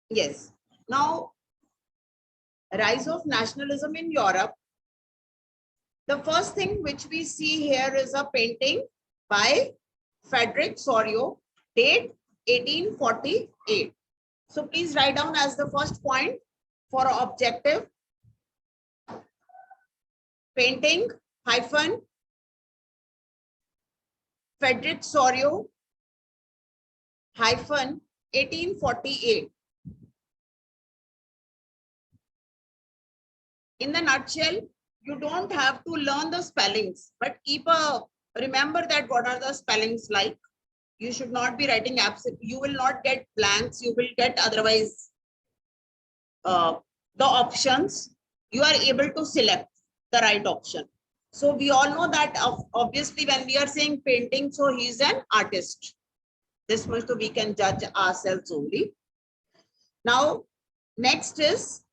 Yes. Now, rise of nationalism in Europe. The first thing which we see here is a painting by Frederick Sorio, date 1848. So please write down as the first point for objective, painting hyphen Frederick Sorio hyphen 1848. In the nutshell, you don't have to learn the spellings, but remember that what are the spellings like. You should not be writing absent. You will not get blanks. You will get otherwise the options. You are able to select the right option. So we all know that obviously when we are saying painting, so he's an artist. This much so we can judge ourselves only. Now, next is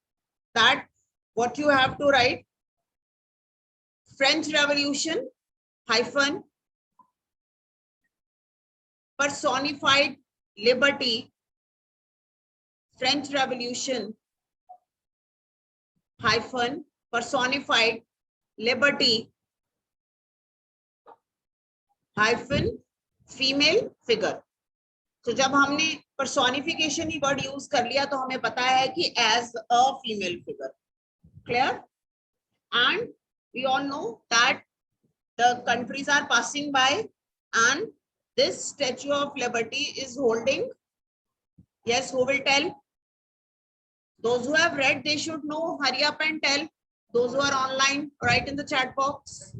that what you have to write, French Revolution hyphen personified liberty, French Revolution hyphen personified liberty hyphen female figure. तो जब हमने personification ही word use कर लिया तो हमें पता है कि as a female figure. Clear? And we all know that the countries are passing by and this Statue of Liberty is holding. Yes, who will tell? Those who have read, they should know. Hurry up and tell. Those who are online, write in the chat box.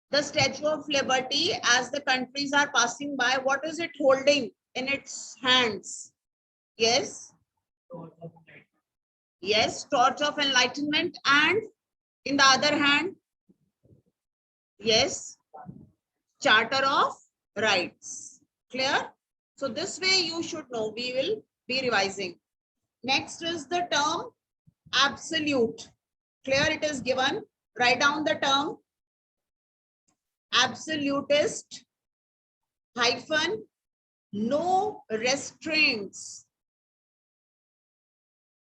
The Statue of Liberty, as the countries are passing by, what is it holding in its hands? Yes. Yes, torch of enlightenment, and in the other hand, yes, Charter of Rights. Clear? So this way you should know. We will be revising. Next is the term absolute. Clear? It is given. Write down the term absolutist hyphen no restraints.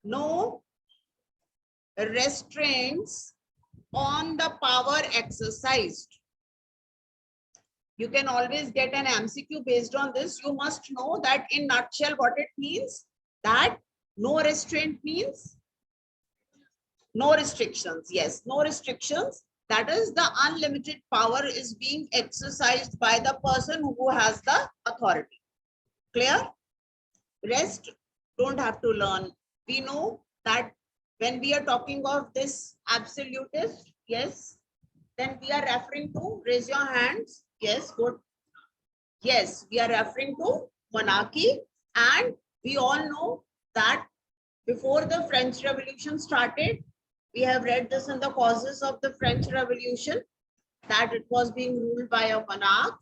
No restraints on the power exercised. You can always get an MCQ based on this. You must know that in nutshell what it means. That no restraint means no restrictions. Yes, no restrictions. That is, the unlimited power is being exercised by the person who has the authority. Clear? Rest don't have to learn. We know that when we are talking of this absolutist, yes, then we are referring to, raise your hands. Yes, good. Yes, we are referring to monarchy, and we all know that before the French Revolution started, we have read this in the causes of the French Revolution, that it was being ruled by a monarch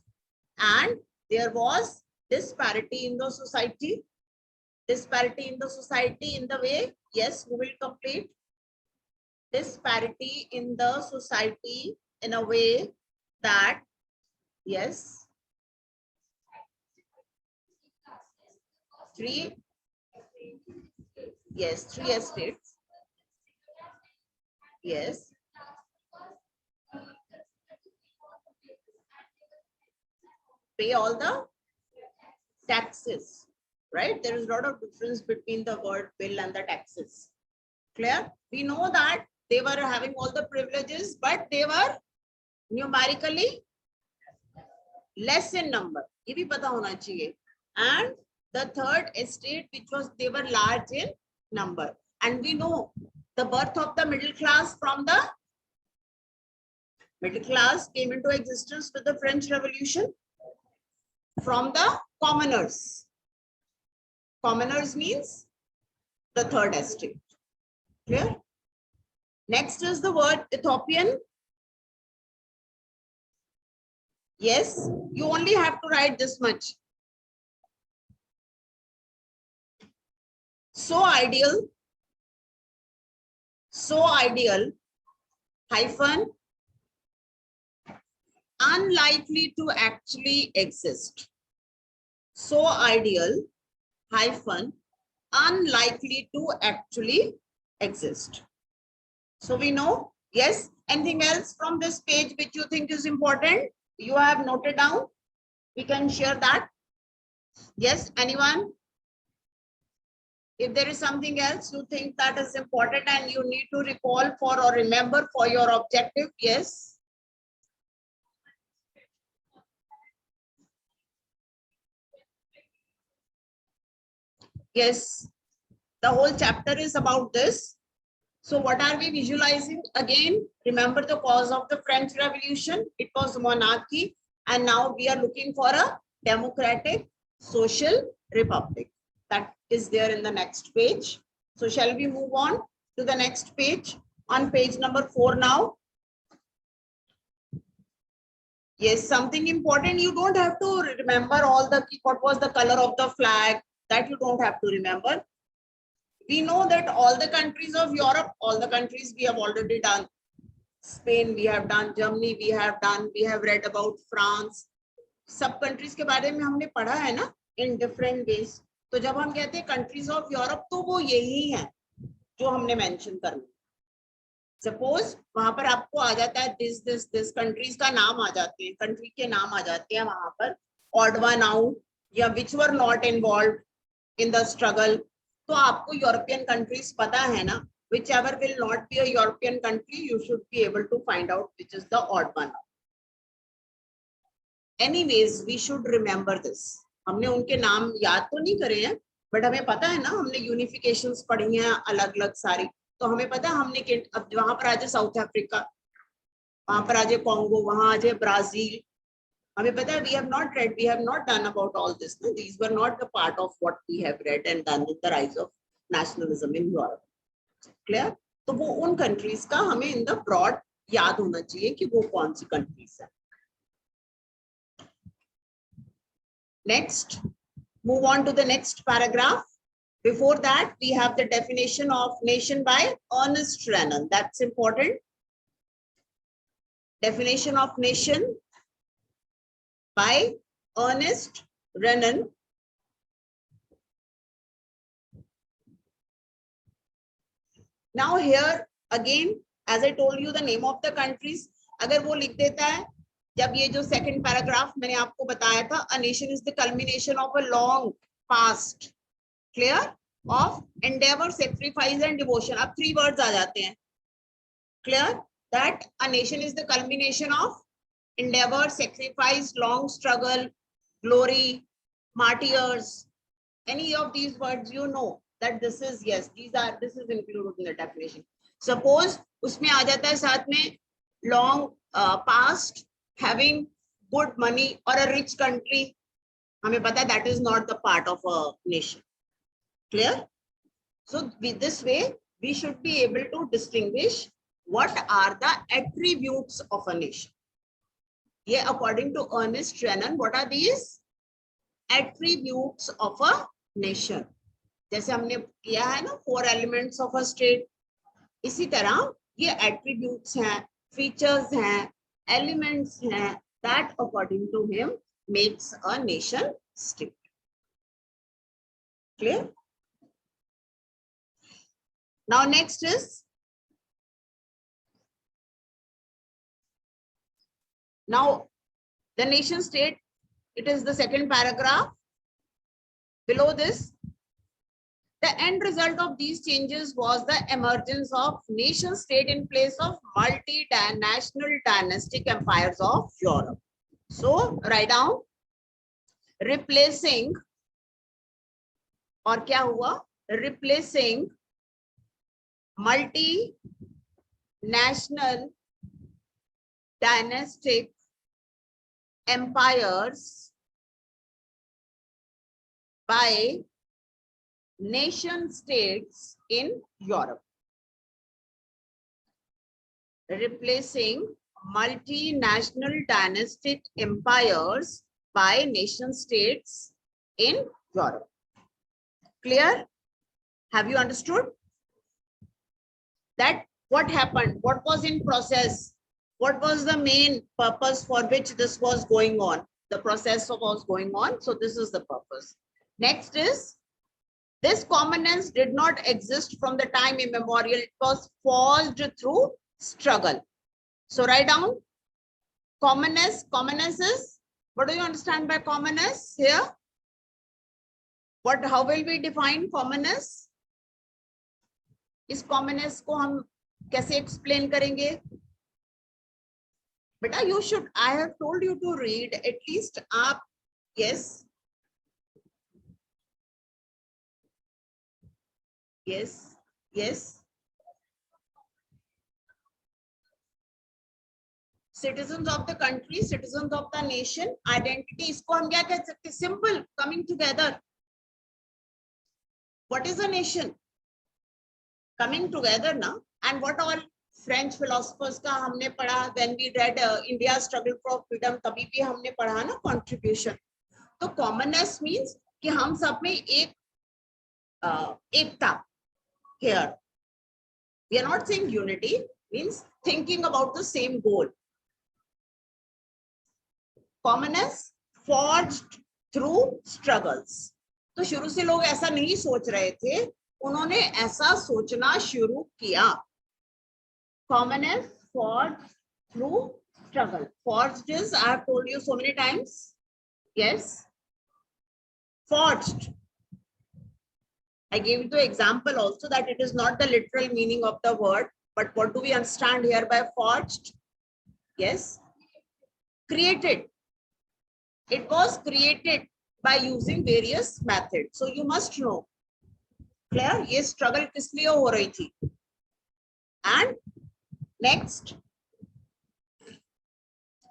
and there was disparity in the society. Disparity in the society in the way, yes, who will complete? Disparity in the society in a way that, yes, three estates. Yes. Pay all the taxes, right? There is a lot of difference between the word bill and the taxes. Clear? We know that they were having all the privileges, but they were numerically less in number. ये भी पता होना चाहिए. And the third estate, which was, they were large in number. And we know the birth of the middle class from the middle class came into existence with the French Revolution from the commoners. Commoners means the third estate. Clear? Next is the word Ethiopian. Yes, you only have to write this much. So ideal hyphen unlikely to actually exist. So ideal hyphen unlikely to actually exist. So we know, yes. Anything else from this page which you think is important? You have noted down? We can share that. Yes, anyone? If there is something else you think that is important and you need to recall for or remember for your objective, yes. Yes, the whole chapter is about this. So what are we visualizing? Again, remember the cause of the French Revolution. It was monarchy. And now we are looking for a democratic social republic. That is there in the next page. So shall we move on to the next page? On page number 4 now. Yes, something important. You don't have to remember all the, what was the color of the flag. That you don't have to remember. We know that all the countries of Europe, all the countries we have already done. Spain we have done, Germany we have done, we have read about France. सब countries के बारे में हमने पढ़ा है ना, in different ways. तो जब हम कहते हैं countries of Europe, तो वो यही है जो हमने mention करना. Suppose वहां पर आपको आ जाता है this countries का नाम आ जाते हैं, country के नाम आ जाते हैं वहां पर, odd one out या which were not involved in the struggle. तो आपको यूरोपियन कंट्रीज पता है ना, whichever will not be a European country, you should be able to find out which is the odd one. Anyways, we should remember this. हमने उनके नाम याद तो नहीं करे हैं, बट हमें पता है ना, हमने यूनिफिकेशंस पढ़ी हैं अलग अलग सारी, तो हमें पता है हमने अब वहां पर आ जाए साउथ अफ्रीका, वहां पर आ जाए कॉन्गो, वहां आ जाए ब्राजील. हमें पता है we have not done about all this. No? These were not the part of what we have read and done in the rise of nationalism in Europe. Clear? तो वो उन countries का हमें in the broad याद होना चाहिए कि वो कौन सी countries है. Next, move on to the next paragraph. Before that, we have the definition of nation by Ernest Renan. That's important. Definition of nation by Ernest Renan. Now here again, as I told you the name of the countries, अगर वो लिख देता है, जब ये जो second paragraph मैंने आपको बताया था, a nation is the culmination of a long past, clear, of endeavor, sacrifice and devotion. अब 3 words आ जाते हैं. Clear that a nation is the culmination of endeavor, sacrifice, long struggle, glory, martyrs. Any of these words, you know that this is, yes, this is included in the definition. Suppose उसमें आ जाता है साथ में long past, having good money or a rich country, हमें पता है that is not the part of a nation. Clear? So with this way, we should be able to distinguish what are the attributes of a nation. Yeah, according to Ernest Renan, what are these attributes of a nation? जैसे हमने किया है ना 4 elements of a state, इसी तरह ये attributes हैं, features हैं, elements हैं, that according to him makes a nation state. Clear? Now next is, now the nation state, it is the second paragraph. Below this, the end result of these changes was the emergence of nation state in place of multinational dynastic empires of Europe. So write down, replacing, और क्या हुआ? Replacing multinational dynastic empires by nation states in Europe. Replacing multinational dynastic empires by nation states in Europe. Clear? Have you understood? That what happened? What was in process? What was the main purpose for which this was going on? The process was going on. So this is the purpose. Next is This commonness did not exist from the time immemorial. It was forged through struggle. So write down commonness. Commonness is, what do you understand by commonness here? What, how will we define commonness? इस commonness को हम कैसे explain करेंगे? Beta, you should, I have told you to read at least up. Yes. Yes. Yes. Citizens of the country, citizens of the nation, identity. इसको हम क्या कह सकते? Simple, coming together. What is a nation? Coming together now. And what all French philosophers का हमने पढ़ा when we read India's struggle for freedom, तभी भी हमने पढ़ा ना contribution. तो commonness means कि हम सब में एक एकता. Here we are not saying unity, means thinking about the same goal. Commonness forged through struggles. तो शुरू से लोग ऐसा नहीं सोच रहे थे, उन्होंने ऐसा सोचना शुरू किया. Commonness forged through struggle. Forged is, I have told you so many times. Yes. Forged. I gave you the example also that it is not the literal meaning of the word, but what do we understand here by forged? Yes. Created. It was created by using various methods. So you must know. Clear? ये struggle किस लिए हो रही थी? And next.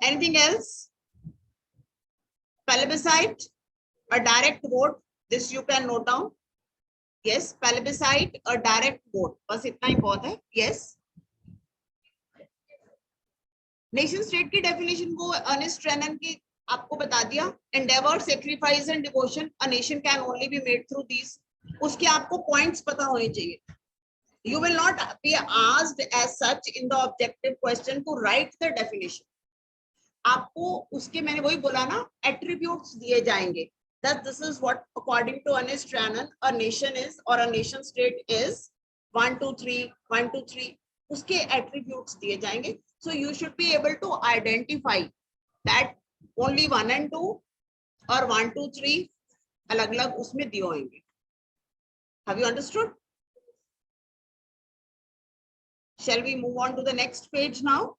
Anything else? Plebiscite, a direct vote. This you can note down. Yes, plebiscite, a direct vote. बस इतना ही बहुत है. Yes. Nation state की definition को Ernest Renan की आपको बता दिया. Endeavor, sacrifice and devotion. A nation can only be made through these. उसके आपको points पता होने चाहिए. You will not be asked as such in the objective question to write the definition. आपको उसके मैंने वही बोला ना, attributes दिए जाएंगे. That this is what, according to Ernest Renan, a nation is, or a nation state is 1, 2, 3, 1, 2, 3. उसके attributes दिए जाएंगे. So you should be able to identify that only 1 and 2 or 1, 2, 3 अलग-अलग उसमें दिए होंगे. Have you understood? Shall we move on to the next page now?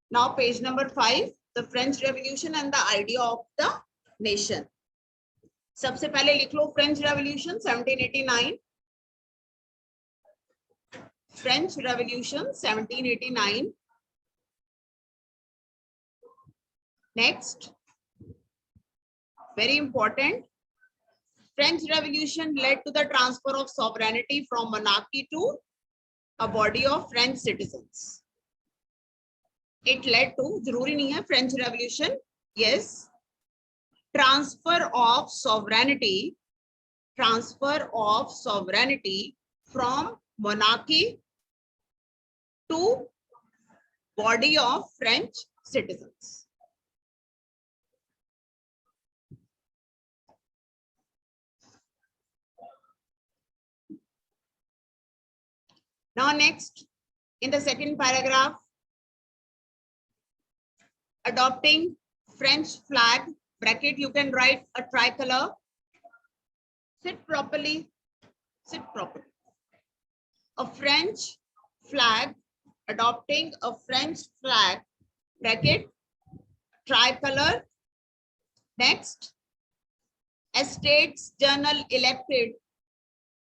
Now page number 5, the French Revolution and the idea of the nation. सबसे पहले लिख लो French Revolution 1789. French Revolution 1789. Next, very important, French Revolution led to the transfer of sovereignty from monarchy to a body of French citizens. It led to, जरूरी नहीं है French Revolution, yes, transfer of sovereignty from monarchy to body of French citizens. Now next, in the second paragraph, adopting French flag, bracket, you can write a tricolor. Sit properly, sit properly. A French flag, adopting a French flag, bracket, tricolor. Next, Estates Journal elected.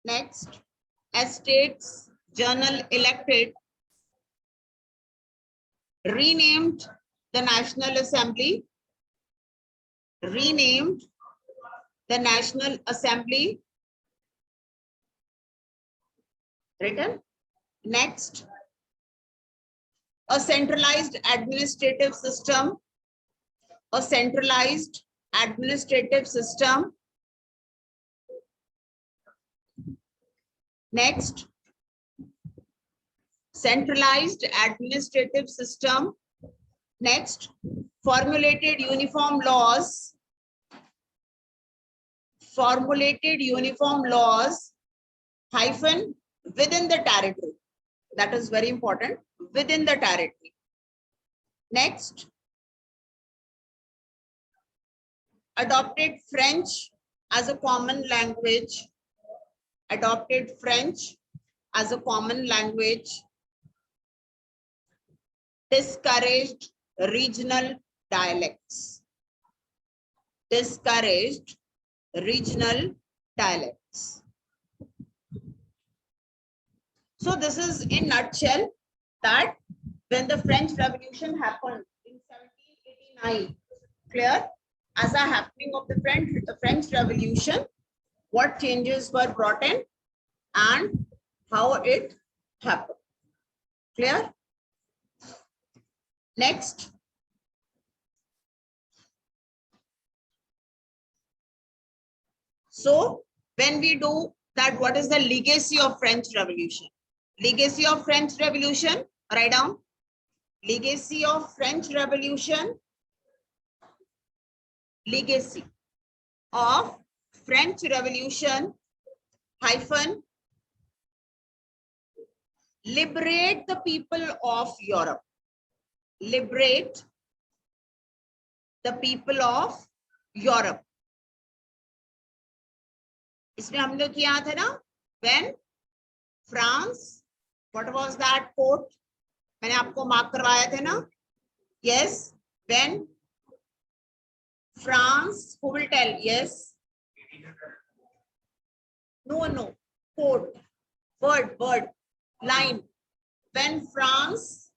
Next, Estates Journal elected, renamed the National Assembly, renamed the National Assembly. Written. Next, a centralized administrative system, a centralized administrative system. Next, centralized administrative system. Next, formulated uniform laws. formulated uniform laws hyphen within the territory. That is very important, within the territory. Next, adopted French as a common language. Adopted French as a common language. Discouraged regional dialects. Discouraged regional dialects. So this is in nutshell that when the French Revolution happened in 1789, clear, as a happening of the French Revolution, what changes were brought in and how it happened. Clear? Next. So when we do that, what is the legacy of French Revolution? Legacy of French Revolution, write down. Legacy of French Revolution. Legacy of French Revolution hyphen liberate the people of Europe. Liberate the people of Europe. इसमें हम लोग किया था ना, when France, what was that quote? मैंने आपको mark करवाया थे ना? Yes, when France, who will tell? Yes. No, quote, word, line. When France,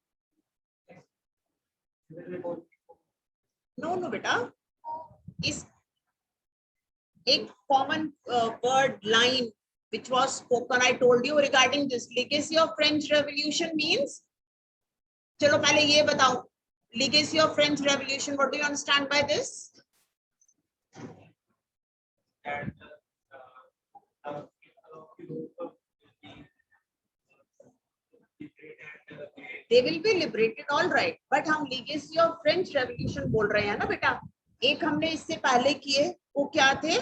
no, beta, is a common word line which was spoken. I told you regarding this legacy of French Revolution means. चलो पहले ये बताओ, legacy of French Revolution. What do you understand by this? They will be liberated, all right. But हम legacy of French Revolution बोल रहे हैं ना बेटा. एक हमने इससे पहले किए, वो क्या थे?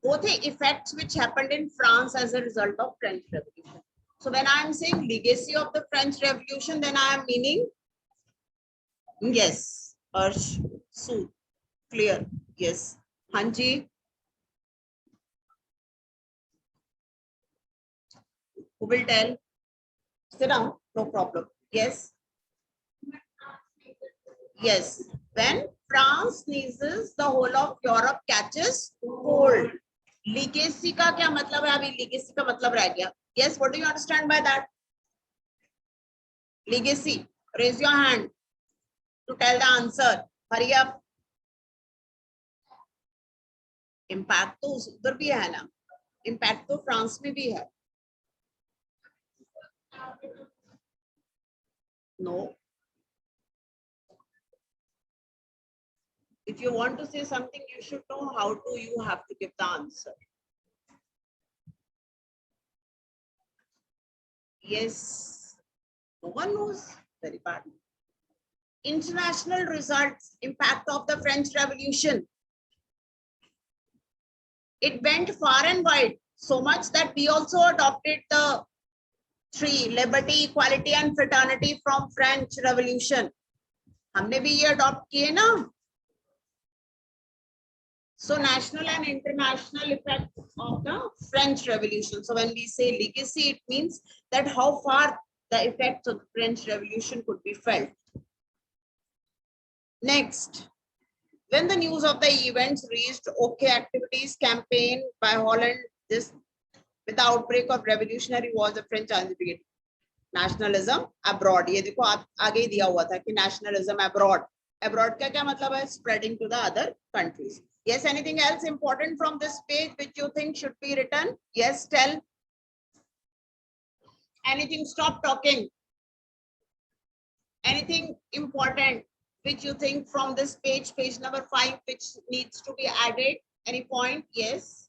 वो थे effects which happened in France as a result of French Revolution. So when I am saying legacy of the French Revolution, then I am meaning, yes, Harsh, Sue, clear, yes, Hanji. Who will tell? Sit down, no problem. Yes. Yes. When France sneezes, the whole of Europe catches cold. Legacy का क्या मतलब है? अभी legacy का मतलब रह गया. Yes, what do you understand by that? Legacy. Raise your hand to tell the answer. Hurry up. Impact तो उधर भी है ना. Impact तो France में भी है. No. If you want to say something, you should know how to you have to give the answer. Yes. No one knows. Very bad. International results, impact of the French Revolution. It went far and wide, so much that we also adopted the three: liberty, equality, and fraternity from French Revolution. हमने भी ये adopt किए ना? So national and international effect of the French Revolution. So when we say legacy, it means that how far the effects of the French Revolution could be felt. Next, when the news of the events reached OK activities campaign by Holland, this with the outbreak of revolutionary wars, the French army began. Nationalism abroad. ये देखो आप आगे ही दिया हुआ था कि nationalism abroad. Abroad का क्या मतलब है? Spreading to the other countries. Yes, anything else important from this page which you think should be written? Yes, tell. Anything, stop talking. Anything important which you think from this page, page number 5, which needs to be added? Any point? Yes.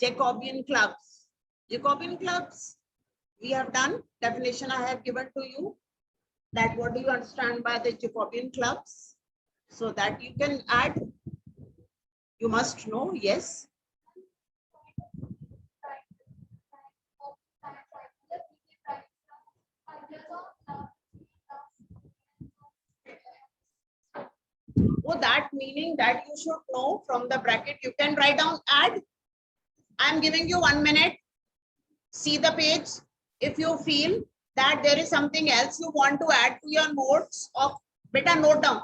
Jacobian clubs. Jacobian clubs, we have done. Definition I have given to you. That what do you understand by the Jacobian clubs? So that you can add You must know, yes. Oh, that meaning that you should know from the bracket. You can write down add. I'm giving you 1 minute. See the page. If you feel that there is something else you want to add to your notes, or beta note down.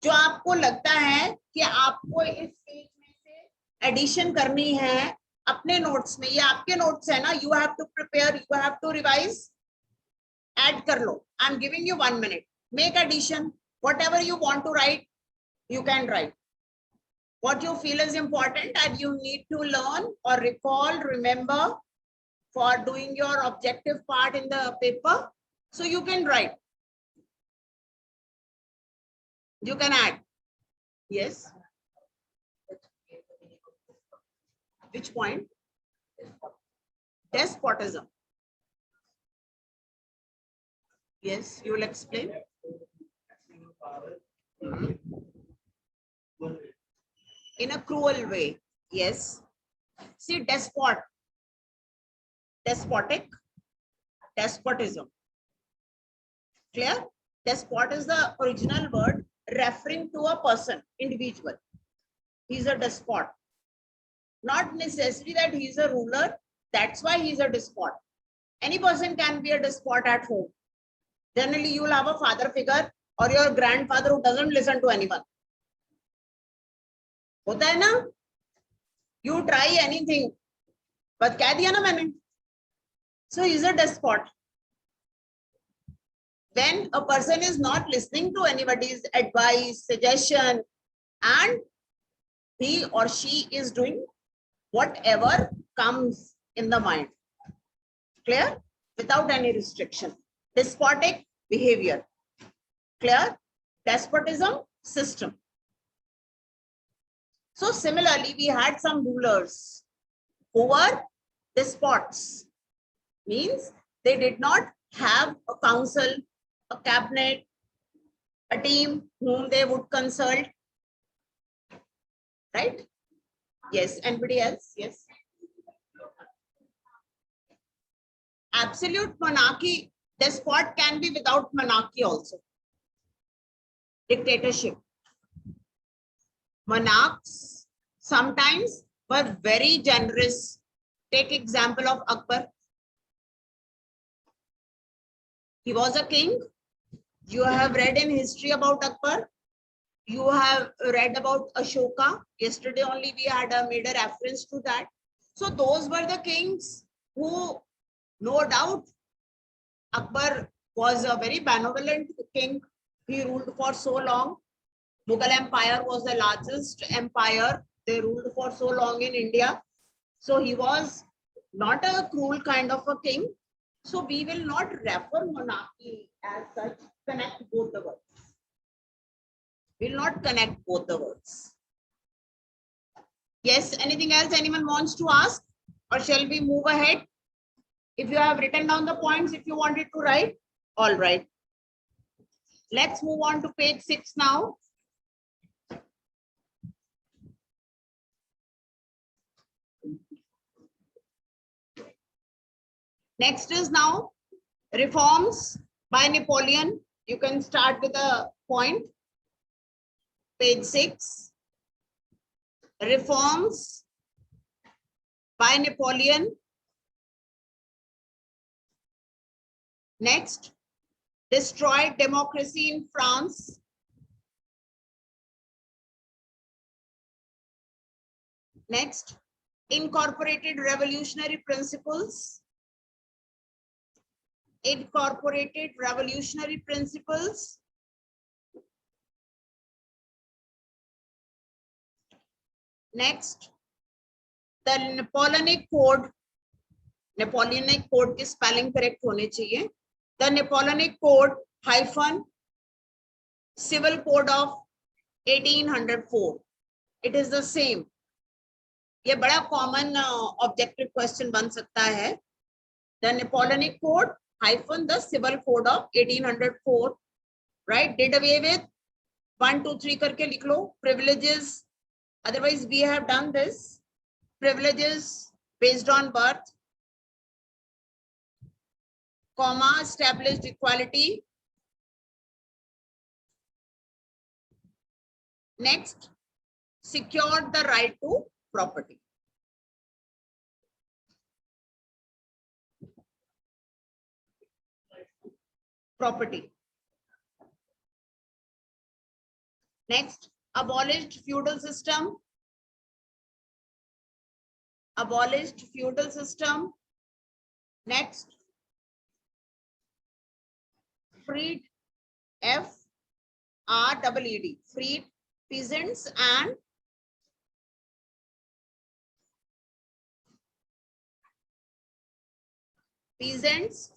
जो आपको लगता है कि आपको इस page में से addition करनी है अपने नोट्स में, ये आपके नोट्स है ना, you have to prepare, you have to revise, add कर लो. I am giving you 1 minute. Make addition. Whatever you want to write, you can write. What you feel is important and you need to learn or recall, remember for doing your objective part in the paper. So you can write. You can add. Yes. Which point? Despotism. Yes, you will explain. In a cruel way. Yes. See, despot. Despotic. Despotism. Clear? Despot is the original word referring to a person, individual. He's a despot. Not necessary that he's a ruler. That's why he's a despot. Any person can be a despot at home. Generally, you will have a father figure or your grandfather who doesn't listen to anyone. होता है ना? You try anything, but कह दिया ना मैंने. So he's a despot. When a person is not listening to anybody's advice, suggestion, and he or she is doing whatever comes in the mind. Clear? Without any restriction. Despotic behavior. Clear? Despotism system. So similarly, we had some rulers who were despots. Means they did not have a council, a cabinet, a team whom they would consult. Right? Yes. Anybody else? Yes. Absolute monarchy. Despot can be without monarchy also. Dictatorship. Monarchs sometimes were very generous. Take example of Akbar. He was a king. You have read in history about Akbar. You have read about Ashoka. Yesterday only we had made a reference to that. So those were the kings who, no doubt, Akbar was a very benevolent king. He ruled for so long. Mughal Empire was the largest empire. They ruled for so long in India. So he was not a cruel kind of a king. So we will not refer monarchy as such, connect both the words. We will not connect both the words. Yes, anything else anyone wants to ask? Or shall we move ahead? If you have written down the points, if you wanted to write, all right. Let's move on to page 6 now. Next is now reforms by Napoleon. You can start with a point. Page 6. Reforms by Napoleon. Next, destroyed democracy in France. Next, incorporated revolutionary principles. Incorporated revolutionary principles. Next, the Napoleonic Code. Napoleonic Code की spelling correct होने चाहिए. The Napoleonic Code hyphen Civil Code of 1804. It is the same. ये बड़ा common objective question बन सकता है. The Napoleonic Code hyphen the Civil Code of 1804. Right? Did away with 1, 2, 3 करके लिख लो. Privileges Otherwise, we have done this. Privileges based on birth, comma, established equality. Next, secured the right to property. Property. Next, abolished feudal system. Abolished feudal system. Next, freed, FREED, freed peasants and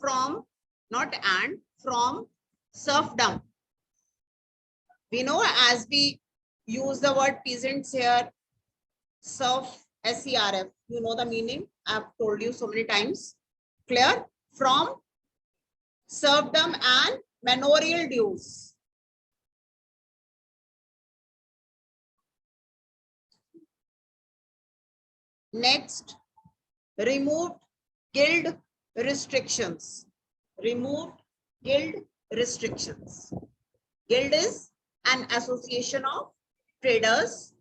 from, not and, from serfdom. We know as we use the word peasants here, serf, SERF, you know the meaning. I've told you so many times. Clear? From serfdom and manorial dues. Next, removed guild restrictions. Removed guild restrictions. Guild is an association of traders.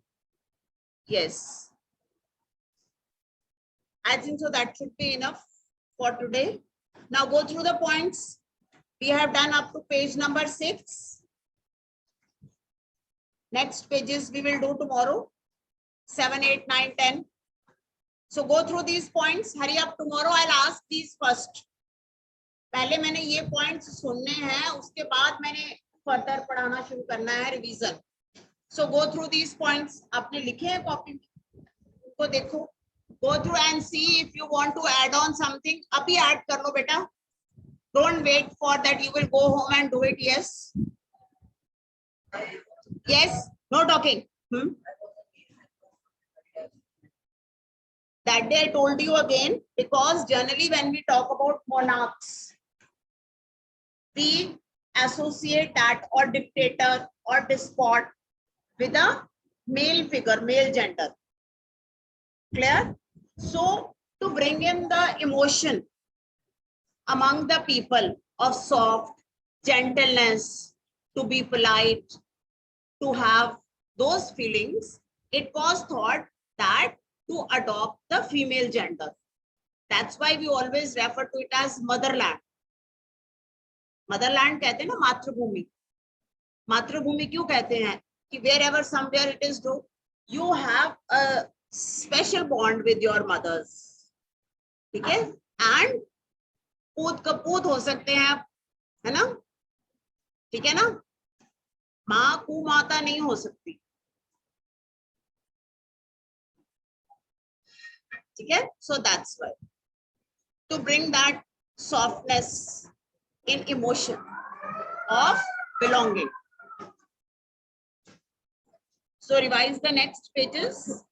Yes. I think so that should be enough for today. Now go through the points. We have done up to page number 6. Next pages we will do tomorrow. 7, 8, 9, 10. So go through these points. Hurry up. Tomorrow I'll ask these first. पहले मैंने ये points सुनने हैं, उसके बाद मैंने further पढ़ाना शुरू करना है, revision. So go through these points. आपने लिखे हैं copy में? उनको देखो. Go through and see if you want to add on something. अभी add कर लो बेटा. Don't wait for that. You will go home and do it. Yes. Yes. No talking. That day I told you again, because generally when we talk about monarchs, we associate that or dictator or despot with a male figure, male gender. Clear? So to bring in the emotion among the people of soft, gentleness, to be polite, to have those feelings, it was thought that to adopt the female gender. That's why we always refer to it as motherland. Motherland कहते हैं ना मातृभूमि. मातृभूमि क्यों कहते हैं? कि wherever somewhere it is do, you have a special bond with your mothers. ठीक है? And पूत कपूत हो सकते हैं आप, है ना? ठीक है ना? माँ कु माता नहीं हो सकती. ठीक है? So that's why, to bring that softness in emotion of belonging. So revise the next pages.